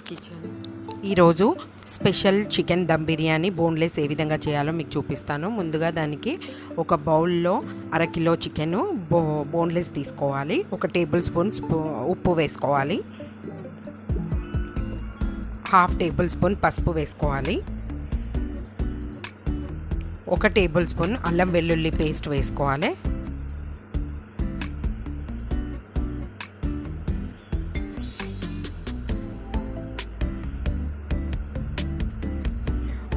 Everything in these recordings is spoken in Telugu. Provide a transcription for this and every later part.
కిచెన్. ఈరోజు special chicken dum biryani boneless ఏ విధంగా చేయాలో మీకు చూపిస్తాను. ముందుగా దానికి ఒక బౌల్లో అరకిలో చికెన్ బోన్లెస్ తీసుకోవాలి. 1 టేబుల్ స్పూన్ ఉప్పు వేసుకోవాలి. 1/2 టేబుల్ స్పూన్ పసుపు వేసుకోవాలి. 1 టేబుల్ స్పూన్ అల్లం వెల్లుల్లి పేస్ట్ వేసుకోవాలి.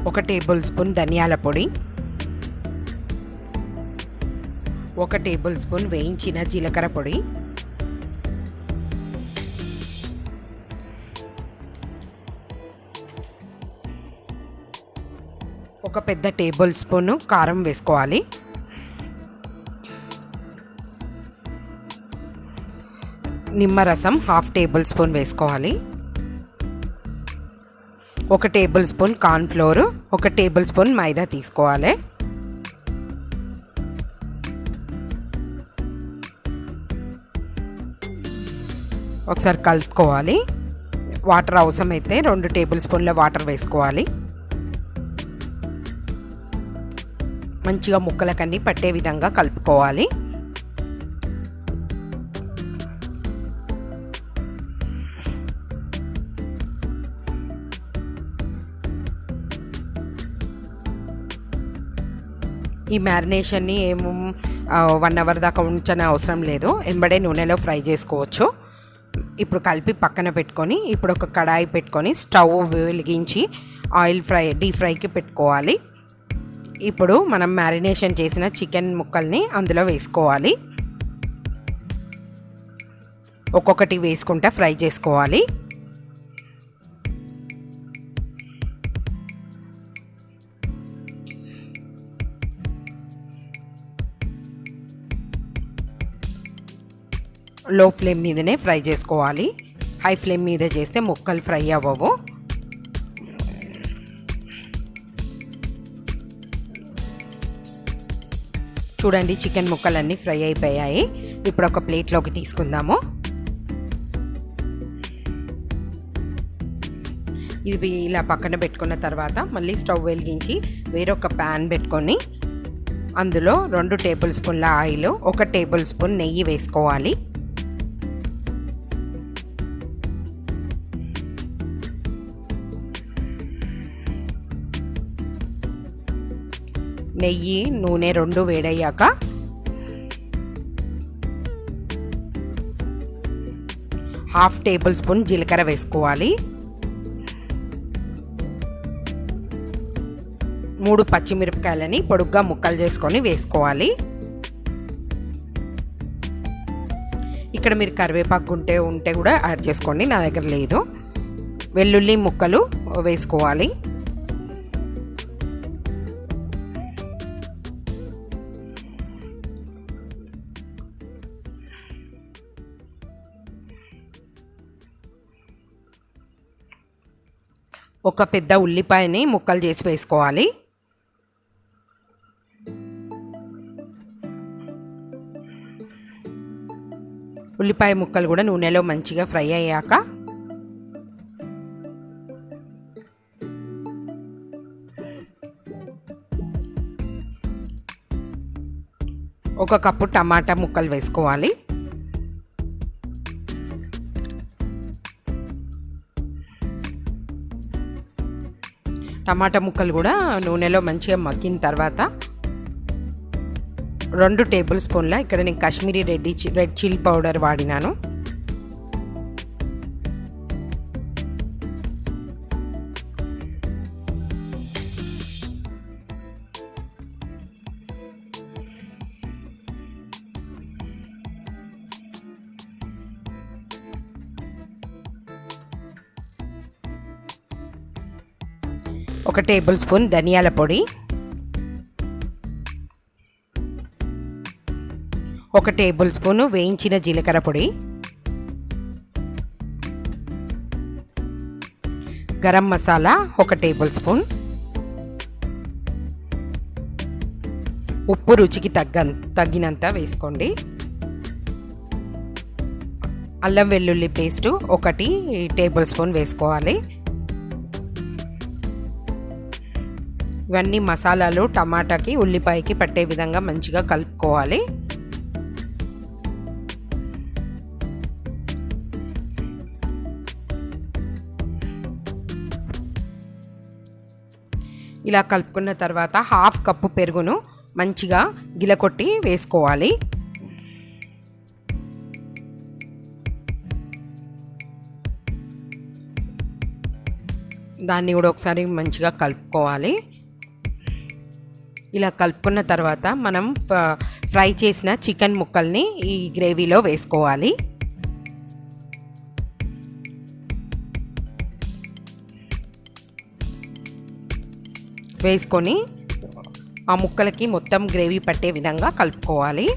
1 టేబుల్ స్పూన్ ధనియాల పొడి, 1 టేబుల్ స్పూన్ వేయించిన జీలకర్ర పొడి, 1 పెద్ద టేబుల్ స్పూన్ కారం వేసుకోవాలి. నిమ్మరసం 1/2 టేబుల్ స్పూన్ వేసుకోవాలి. 1 tablespoon cornflour, 1 tablespoon maida తీసుకోవాలి. ఒకసారి కలుపుకోవాలి. వాటర్ అవసరమైతే 2 టేబుల్ స్పూన్ల వాటర్ వేసుకోవాలి. మంచిగా ముక్కలకన్నీ పట్టే విధంగా కలుపుకోవాలి. ఈ మ్యారినేషన్ని ఏమో 1 అవర్ దాకా ఉంచని అవసరం లేదు. ఎంబడే నూనెలో ఫ్రై చేసుకోవచ్చు. ఇప్పుడు కలిపి పక్కన పెట్టుకొని ఇప్పుడు ఒక కడాయి పెట్టుకొని స్టవ్ వెలిగించి ఆయిల్ డీప్ ఫ్రైకి పెట్టుకోవాలి. ఇప్పుడు మనం మ్యారినేషన్ చేసిన చికెన్ ముక్కల్ని అందులో వేసుకోవాలి. ఒక్కొక్కటి వేసుకుంటా ఫ్రై చేసుకోవాలి. లో ఫ్లేమ్ మీదనే ఫ్రై చేసుకోవాలి. హై ఫ్లేమ్ మీద చేస్తే ముక్కలు ఫ్రై అవ్వవు. చూడండి, చికెన్ ముక్కలన్నీ ఫ్రై అయిపోయాయి. ఇప్పుడు ఒక ప్లేట్లోకి తీసుకుందాము. ఇది ఇలా పక్కన పెట్టుకున్న తర్వాత మళ్ళీ స్టవ్ వెలిగించి వేరొక ప్యాన్ పెట్టుకొని అందులో 2 టేబుల్ స్పూన్ల ఆయిల్, 1 టేబుల్ స్పూన్ నెయ్యి వేసుకోవాలి. నెయ్యి నూనె 2 వేడయ్యాక ½ టేబుల్ స్పూన్ జీలకర్ర వేసుకోవాలి. 3 పచ్చిమిరపకాయలని పొడుగ్గా ముక్కలు చేసుకొని వేసుకోవాలి. ఇక్కడ మీరు కరివేపాకు ఉంటే కూడా యాడ్ చేసుకోండి, నా దగ్గర లేదు. వెల్లుల్లి ముక్కలు వేసుకోవాలి. ఒక పెద్ద ఉల్లిపాయని ముక్కలు చేసి వేసుకోవాలి. ఉల్లిపాయ ముక్కలు కూడా నూనెలో మంచిగా ఫ్రై అయ్యాక ఒక కప్పు టమాటా ముక్కలు వేసుకోవాలి. టమాటా ముక్కలు కూడా నూనెలో మంచిగా మగ్గిన తర్వాత 2 టేబుల్ స్పూన్ల ఇక్కడ నేను కాశ్మీరీ రెడ్ చిల్లీ పౌడర్ వాడినాను. ఒక టేబుల్ స్పూన్ ధనియాల పొడి, 1 టేబుల్ స్పూన్ వేయించిన జీలకర్ర పొడి, గరం మసాలా 1 టేబుల్ స్పూన్, ఉప్పు రుచికి తగినంత వేసుకోండి. అల్లం వెల్లుల్లి పేస్టు 1 టేబుల్ స్పూన్ వేసుకోవాలి. ఇవన్నీ మసాలాలు టమాటాకి ఉల్లిపాయకి పట్టే విధంగా మంచిగా కలుపుకోవాలి. ఇలా కలుపుకున్న తర్వాత 1/2 కప్పు పెరుగును మంచిగా గిలకొట్టి వేసుకోవాలి. దాన్ని కూడా ఒకసారి మంచిగా కలుపుకోవాలి. ఇలా కలుపుకున్న తర్వాత మనం ఫ్రై చేసిన చికెన్ ముక్కల్ని ఈ గ్రేవీలో వేసుకోవాలి. వేసుకొని ఆ ముక్కలకి మొత్తం గ్రేవీ పట్టే విధంగా కలుపుకోవాలి.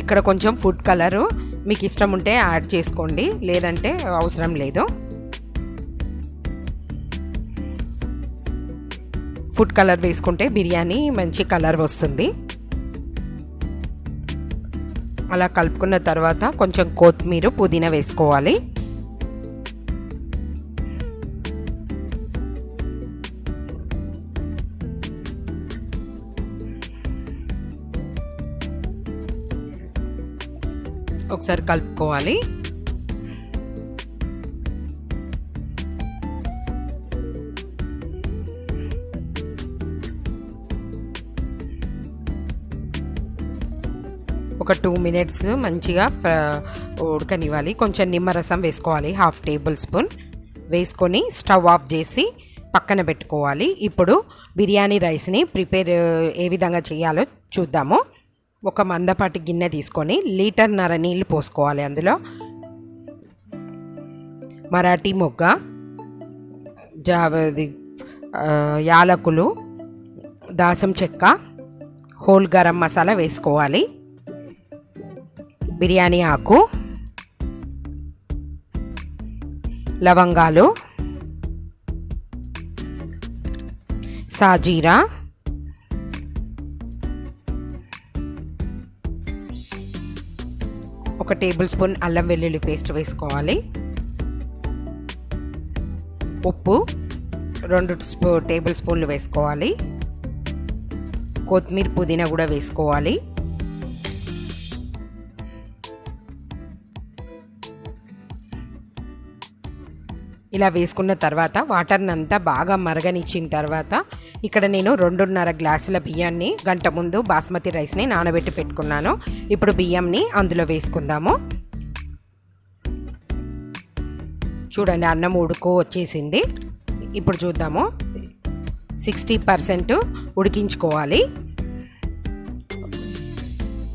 ఇక్కడ కొంచెం ఫుడ్ కలరు మీకు ఇష్టం ఉంటే యాడ్ చేసుకోండి, లేదంటే అవసరం లేదు. ఫుడ్ కలర్ వేసుకుంటే బిర్యానీ మంచి కలర్ వస్తుంది. అలా కలుపుకున్న తర్వాత కొంచెం కొత్తిమీర పుదీనా వేసుకోవాలి. ఒకసారి కలుపుకోవాలి. ఒక 2 మినిట్స్ మంచిగా ఉడకనివ్వాలి. కొంచెం నిమ్మరసం వేసుకోవాలి, 1/2 టేబుల్ స్పూన్ వేసుకొని స్టవ్ ఆఫ్ చేసి పక్కన పెట్టుకోవాలి. ఇప్పుడు బిర్యానీ రైస్ని ప్రిపేర్ ఏ విధంగా చేయాలో చూద్దాము. ఒక మందపాటి గిన్నె తీసుకొని 1.5 లీటర్ నీళ్ళు పోసుకోవాలి. అందులో మరాఠీ మొగ్గ, యాలకులు, దాసం చెక్క, హోల్ గరం మసాలా వేసుకోవాలి. బిర్యానీ ఆకు, లవంగాలు, సాజీరా, ఒక టేబుల్ స్పూన్ అల్లం వెల్లుల్లి పేస్ట్ వేసుకోవాలి. ఉప్పు 2 టేబుల్ స్పూన్లు వేసుకోవాలి. కొత్తిమీర పుదీనా కూడా వేసుకోవాలి. ఇలా వేసుకున్న తర్వాత వాటర్ని అంతా బాగా మరగనిచ్చిన తర్వాత ఇక్కడ నేను 2.5 గ్లాసుల బియ్యాన్ని గంట ముందు బాస్మతి రైస్ని నానబెట్టి పెట్టుకున్నాను. ఇప్పుడు బియ్యంని అందులో వేసుకుందాము. చూడండి, అన్నం ఉడుకు వచ్చేసింది. ఇప్పుడు చూద్దాము. 60% ఉడికించుకోవాలి.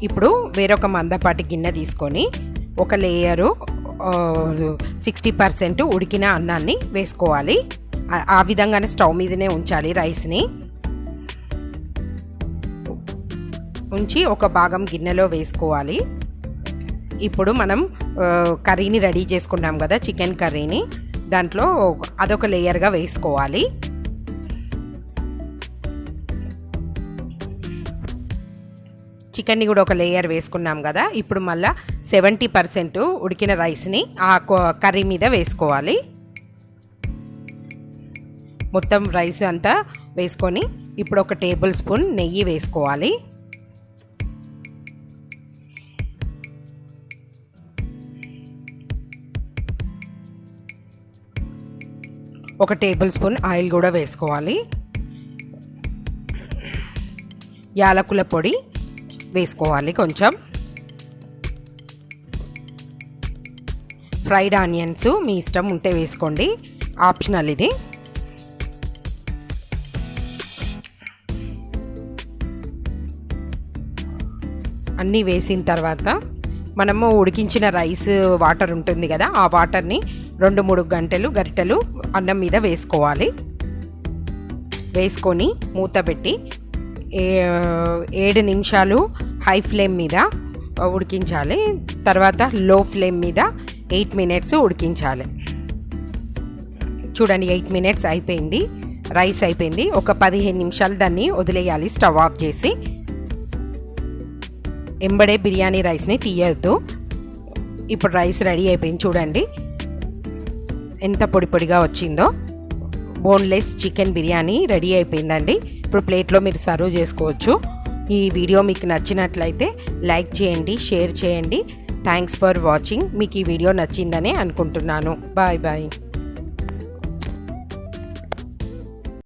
ఇప్పుడు వేరొక మందపాటి గిన్నె తీసుకొని ఒక లేయరు 60% ఉడికిన అన్నాన్ని వేసుకోవాలి. ఆ విధంగానే స్టవ్ మీదనే ఉంచాలి. రైస్ని ఉంచి ఒక భాగం గిన్నెలో వేసుకోవాలి. ఇప్పుడు మనం కర్రీని రెడీ చేసుకున్నాం కదా, చికెన్ కర్రీని, దాంట్లో అదొక లేయర్గా వేసుకోవాలి. చికెన్ని కూడా ఒక లేయర్ వేసుకున్నాం కదా. ఇప్పుడు మళ్ళీ 70% ఉడికిన రైస్ని ఆ కర్రీ మీద వేసుకోవాలి. మొత్తం రైస్ అంతా వేసుకొని ఇప్పుడు ఒక టేబుల్ స్పూన్ నెయ్యి వేసుకోవాలి. ఒక టేబుల్ స్పూన్ ఆయిల్ కూడా వేసుకోవాలి. యాలకుల పొడి వేసుకోవాలి. కొంచెం ఫ్రైడ్ ఆనియన్స్ మీ ఇష్టం ఉంటే వేసుకోండి, ఆప్షనల్ ఇది. అన్నీ వేసిన తర్వాత మనము ఉడికించిన రైస్ వాటర్ ఉంటుంది కదా, ఆ వాటర్ని 2-3 గరిటెలు అన్నం మీద వేసుకోవాలి. వేసుకొని మూత పెట్టి 7 నిమిషాలు హై ఫ్లేమ్ మీద ఉడికించాలి. తర్వాత లో ఫ్లేమ్ మీద 8 మినిట్స్ ఉడికించాలి. చూడండి 8 మినిట్స్ అయిపోయింది. రైస్ అయిపోయింది. ఒక 15 నిమిషాలు దాన్ని వదిలేయాలి స్టవ్ ఆఫ్ చేసి. ఎంబడే బిర్యానీ రైస్ని తీయొద్దు. ఇప్పుడు రైస్ రెడీ అయిపోయింది. చూడండి ఎంత పొడి పొడిగా వచ్చిందో. బోన్లెస్ చికెన్ బిర్యానీ రెడీ అయిపోయిందండి. ఇప్పుడు ప్లేట్లో మీరు సర్వ్ చేసుకోవచ్చు. ఈ వీడియో మీకు నచ్చినట్లయితే లైక్ చేయండి, షేర్ చేయండి. Thanks for watching. మీకు ఈ వీడియో నచ్చిందనే అనుకుంటున్నాను. Bye bye.